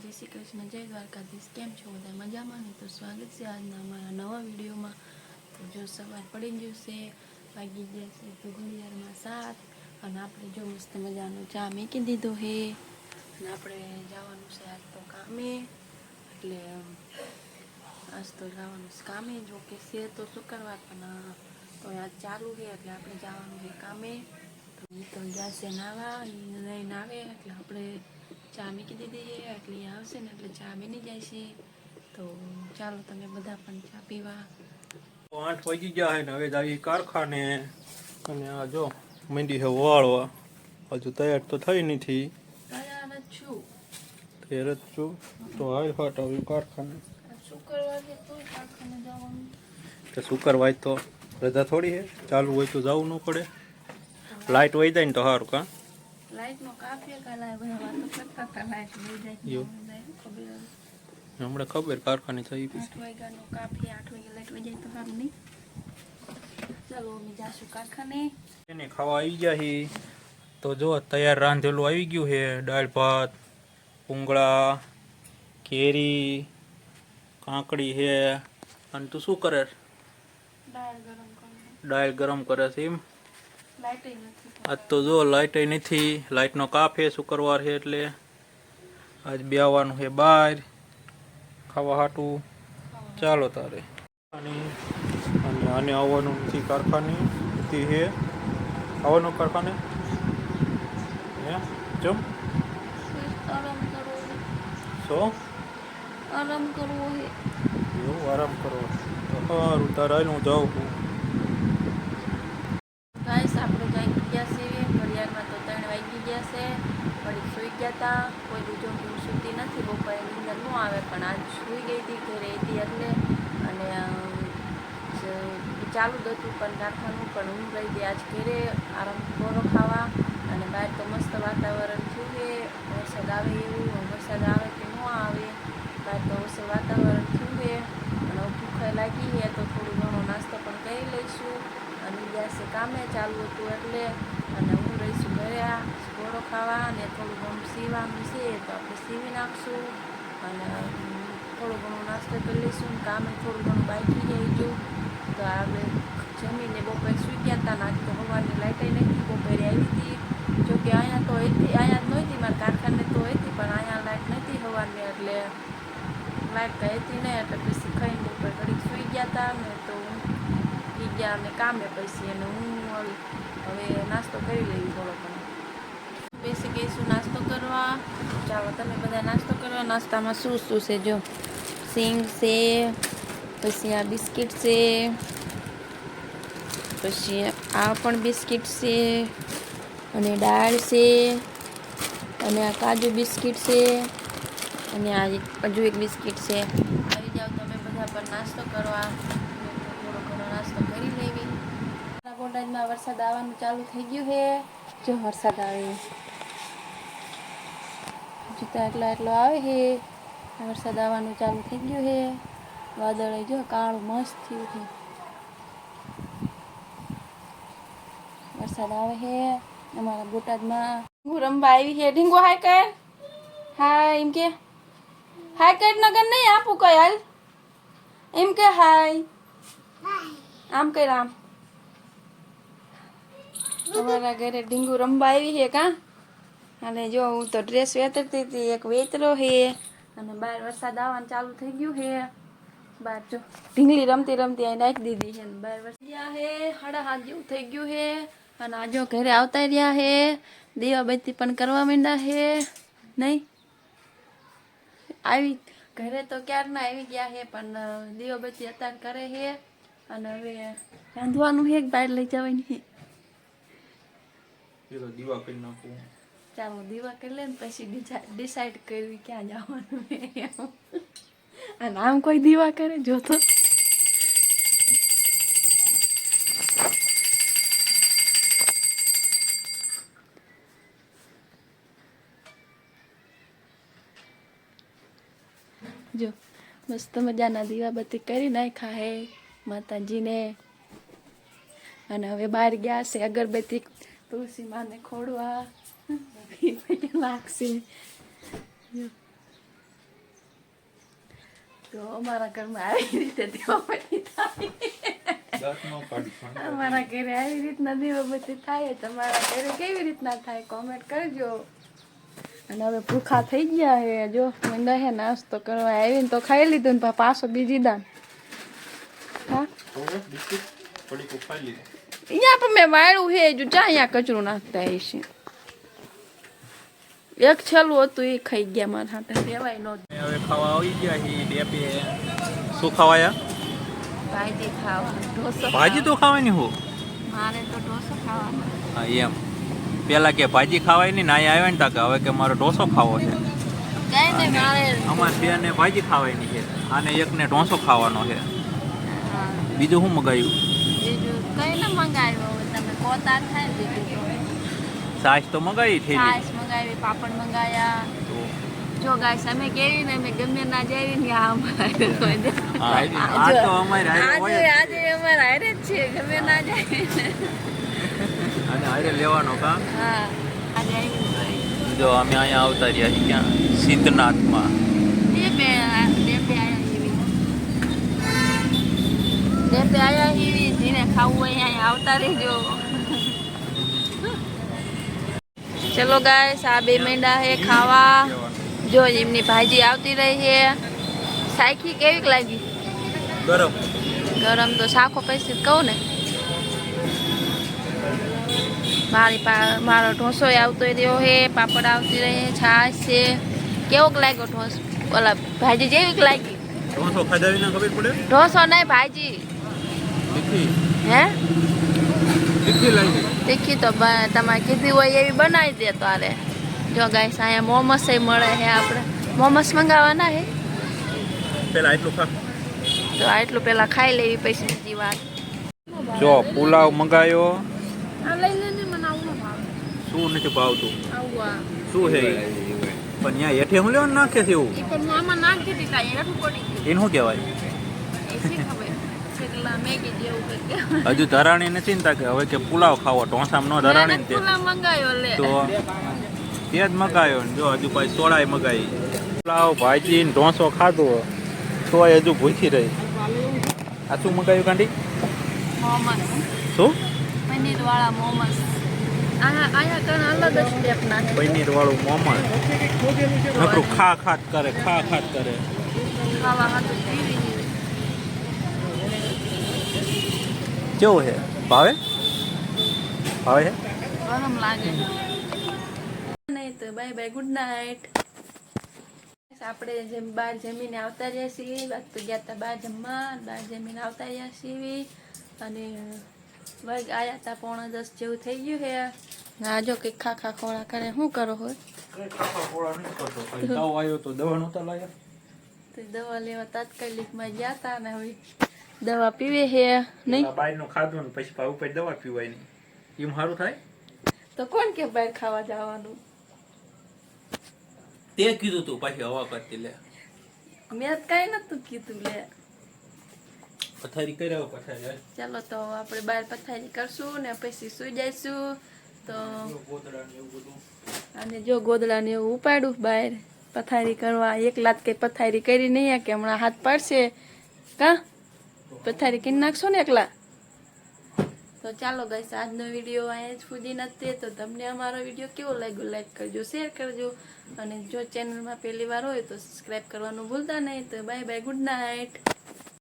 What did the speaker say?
જય શ્રી કૃષ્ણ, જય દ્વારકાધીશ। કેમ છો બધા? મજામાં ને? તો સ્વાગત છે આજના અમારા નવા વિડીયોમાં। તો જો સવાર પડી ગયું છે, વાગી ગયા છે તો ઘડિયાળમાં 7 અને આપણે જો મસ્ત મજાનો ચા મૂકી દીધો છે અને આપણે જવાનું છે આજ તો કામે। એટલે આજ તો જવાનું છે કામે, જો કે છે તો શુક્રવાર પણ તો આજ ચાલુ છે એટલે આપણે જવાનું છે કામે। તો ગયા છે નાવા, લઈને આવે એટલે આપણે ચા મૂકી દીધી છે એટલે આવશે ને એટલે ચા બની જાય છે। તો ચાલો તમે બધા પણ ચા પીવા। 8 વાગી ગયા છે ને હવે જઈએ કારખાને। અને આ જો મંડી છે વાળવા, હજુ તૈયાર તો થઈ નથી, તૈયાર જ છું, તૈયાર જ છું। તો હાલ ફાટ આવી કારખાને। શુક્રવાર છે તો કારખાને જવાનું, તો શુક્રવાર તો રજા થોડી છે, ચાલુ હોય તો જવું ન પડે। લાઇટ વહી જાય ને તો સારું કા? લાઈટનો કાફિયા કાલા બધા વાતો કરતા હતા, લાઈટ વહી જાય ખબર હમણાં ખબર કારખાને થઈ 8 વાગ્યાનો કાફિયા, 8 વાગે લાઈટ વહી જાય તો સારું નહીં। ચાલો અમે જાશું કારખાને। એને ખાવા આવી ગયા છે તો જો તૈયાર રાંધેલું આવી ગયું છે, દાળ ભાત, ભૂંગળા, કેરી, કાકડી છે। અને તું શું કરે? દાળ ગરમ કરે છે એમ? આજ તો જો લાઇટ નથી, લાઇટનો કાપ છે, શુક્રવાર છે એટલે આજ બેવાનું છે બહાર ખાવા હાટું। ચાલો તારે અને આને આવવાનું નથી કારખાને, છે આવવાનું કારખાને હે ચમ આરામ કરવો છે, શું આરામ કરવો છે, એવું આરામ કરો તો સારું, તારે હું જાઉં છું। ગાઈસ આપણે જાગી ગયા છે, ઘડિયાળમાં તો 3 વાગી ગયા છે, ઘડીક સૂઈ ગયા હતા। કોઈ બીજો હું સૂતી નથી, બપોરે નીંદર ન આવે પણ આજ સૂઈ ગઈ હતી, ઘરે હતી એટલે અને ચાલુ જ હતું પણ કારખાનું પણ હું ગઈ હતી આજ ઘરે આરામ થોડો ખાવા। અને બહાર તો મસ્ત વાતાવરણ થયું છે, વરસાદ આવે એવું, વરસાદ આવે કે ન આવે, બહાર તો મસ્ત વાતાવરણ થયું છે અને ભૂખ લાગી છે તો થોડું ઘણો નાસ્તો પણ કરી લઈશું। અને ગયા છે કામે, ચાલુ હતું એટલે અને હું રહીશું ઘરે ઘોડો ખાવા અને થોડું ઘણું સીવાનું છે તો આપણે સીવી નાખશું અને થોડું ઘણું નાસ્તો કરી લઈશું। કામે થોડું ઘણું બાકી રહી ગયું તો આપણે જમીને બપોરે સૂઈ ગયા હતા ને આજ તો સવારની લાઇટ નથી, બપોરે આવી હતી જોકે અહીંયા તો હતી, અહીંયા જ નહોતી, મારા કારખાને તો હતી પણ અહીંયા લાઇટ નથી સવારની એટલે લાઇટ તો હતી નહીં એટલે પછી ખાઈને બપોરે ઘડીક સૂઈ ગયા હતા ને તો ઊંઘી ગયા અમે કામે પછી અને હું હવે નાસ્તો કરી લેવી થોડો ઘણો, બેસી ગઈશું નાસ્તો કરવા। ચાલો તમે બધા નાસ્તો કરવા। નાસ્તામાં શું શું છે જો, સિંગ છે, પછી આ બિસ્કિટ છે, પછી આ પણ બિસ્કિટ છે અને દાળ છે અને આ કાજુ બિસ્કિટ છે અને આ હજુ એક બિસ્કિટ છે। આવી જાઓ તમે બધા પર નાસ્તો કરવા, થોડો ઘણો નાસ્તો કરી લેવી। બોટાદમાં વરસાદ આવવાનું ચાલુ થઈ ગયું છે, જો વરસાદ આવે હજુ તો એટલો આવે છે, વરસાદ આવવાનું ચાલુ થઈ ગયું છે, વાદળે જો કાળું મસ્ત થયું છે, વરસાદ આવે છે અમારા બોટાદમાં। હું રમવા આવી છે, ઢીંગો હાય કર, હાય એમ કે, હાય કર નગર નહીં આપું કઈ, હાલ એમ કે હાય, આમ કર આમ। અમારા ઘરે ઢીંગુ રમવા આવી છે કા, અને જો હું તો ડ્રેસ વેતરતી હતી, એક વેતરો છે અને બહાર વરસાદ આવવાનું ચાલુ થઈ ગયું છે। બહાર જો ઢીંગલી રમતી રમતી અહીં નાખી દીધી છે, બહાર વરસાદ ગયા છે, 7:30 જેવું થઈ ગયું છે અને આ જો ઘરે આવતા રહ્યા છે, દીવાબત્તી પણ કરવા માંડ્યા છે નહીં, આવી ઘરે તો ક્યારના આવી ગયા છે પણ દીવાબત્તી અત્યારે કરે છે અને હવે રાંધવાનું છે, બહાર લઈ જવાની છે। દીવા કરી નાખું, ચાલો દીવા કરી લે ને પછી ડિસાઈડ કરવી ક્યાં જવાનું અને આમ કોઈ દીવા કરે જોતો જો મસ્ત મજાના દીવાબત્તી કરી નાખ્યા હે માતાજીને અને હવે બહાર ગયા છે અગરબત્તી તુલસી માને ખોડવા લાગશે। તો અમારા ઘરમાં આવી રીતે દીવાબત્તી થાય, અમારા ઘરે આવી રીતના દીવાબત્તી થાય, તમારા ઘરે કેવી રીતના થાય કોમેન્ટ કરજો. અને હવે ભૂખા થઈ ગયા હે, જો મને હે નાસ્તો કરવા આવીને તો ખાઈ લીધું ને પાછો બીજી દાન. હા અહીંયા પણ મેં વાળું હે, જો ચા અહીંયા કચરું નાખતા હશે. એક છેલ્લું હતું એ ખાઈ ગયા મારા હાથે, રેવાય નો. હવે ખાવા આવી ગયા હી ડેપે. શું ખાવાયા? ભાજી ખાવા, ઢોસો. ભાજી તો ખાવાની હો, મારે તો ઢોસો ખાવાનો. હા એમ. પેલા કે ભાજી ખાવાય નહીં, ના આવ્યા ને કે હવે કે મારો ઢોસો ખાવો છે. કઈ નહીં, મારે અમારે બેને ભાજી ખાવાની છે, આને એકને ઢોસો ખાવાનો છે. બીજું શું મગાવ્યું? બીજું કઈ ન મંગાવ્યું, તમે કોતા થાય બીજું તો. છાશ તો મગાવી થઈ છાશ મંગાવી, પાપડ મંગાયા. જો ગાઈસ અમે કેવી ને અમે ગમે ના જઈએ ને આ અમારે આજે અમારે હારે જ છે, ગમે ના જાય અને હારે લેવાનો કામ. હા આજે આવી. જો અમે અહીંયા આવતા રહ્યા છીએ ક્યાં? સિદ્ધનાથમાં. ડેપે આયા હીવી, જેને ખાવું હોય અહીંયા આવતા રહેજો. ચલો ગાઈસ, આ બે મેંડા હે ખાવા. જો એમની ભાજી આવતી રહી છે. સાયખી કેવીક લાગી? ગરમ ગરમ તો શાખો પૈસે કહું ને. મારો ઢોસો આવતો રહ્યો હે, પાપડ આવતી રહી, છાશ છે. કેવોક લાગ્યો ઢોસો? ઓલા ભાજી જેવીક લાગી? ઢોસો ખાધા વિના ખબર પડે? ઢોસો નહીં, ભાજી. હે તીખી લાગી? તીખી તો તમારે કીધી હોય એવી બનાવી દે તારે. જો ગાઈસ અહીંયા મોમસ મળે છે, આપણે મોમસ મંગાવવાના હે. પેલા એટલું ખા. તો આટલું પેલા ખાઈ લેવી પછી બીજી વાત. જો પુલાવ મંગાયો. આ લઈ લેને, મને આવું ભાવ. શું નથી ભાવતું? આવું શું છે ઈ? પણ ત્યાં હેઠે હું લેવાનું નાખે છે એવું? એ પણ આમાં નાખી દીધા, એઠું પડી ગયું. એને શું કહેવાય? એસી ખબર કેટલા મેગી જેવું કંઈક. હજુ ધરાણી નથી ને કે હવે કે પુલાવ ખાવો, ઢોસામાં નો ધરાણી ને તે પુલાવ મંગાયો લે. તો તે જ મગાયો ને. જો હજુ પાછી સોડાય મગાવી. પુલાવ ભાજી ને ઢોસો ખાધો તો હજુ ભૂખી રહી. આ શું મગાવ્યું કાંડી? મોમસ. શું? પનીર વાળા મોમસ. આયા કણ અલગ જ સ્ટેપ નાખે. પનીર વાળું મોમસ. નકરું ખા ખાત કરે, ખા ખાત કરે. ખાવા હાથું પીવી. કેવું છે? ભાવે? ભાવે છે? ગરમ લાગે. નહીં તો બાય બાય, ગુડ નાઇટ. આપણે જેમ બહાર જમીને આવતા રહ્યા છીએ, તો ગયા હતા બહાર જમવા, બહાર જમીને આવતા રહ્યા છીએ. અને વર્ગ આવ્યા હતા 9:30 જેવું થઈ ગયું છે. ના જો કંઈક ખાખા ખોળા કરે. શું કરો હોય? તો દવા નહોતા લાયા? તો દવા લેવા તાત્કાલિકમાં ગયા હતા ને હવે દવા પીવે છે નહીં. બહારનું ખાધું ને પછી ઉપર દવા પીવાય નહીં, એમ સારું થાય? તો કોણ કે બહાર ખાવા જવાનું? તે કીધું તું પાછી હવા કરતી લે. મેં કઈ નતું કીધું લે. પથારી કર્યા પથારી. ચાલો તો આપણે બહાર પથારી કરશું ને પછી સુઈ જઈશું. તો અને જો ગોદડા ને એવું ઉપાડું બહાર પથારી કરવા. એક લાત કઈ પથારી કરી નહીં કે હમણાં હાથ પડશે. કા પથારી કરી નાખશો ને એકલા? તો ચાલો ગાઈસ, આજનો વિડીયો અહીંયા જ સુધી નથી. તો તમને અમારો વિડીયો કેવો લાગ્યો લાઈક કરજો, શેર કરજો. અને જો ચેનલમાં પહેલી વાર હોય તો સબસ્ક્રાઈબ કરવાનું ભૂલતા નહીં. તો બાય બાય, ગુડ નાઇટ.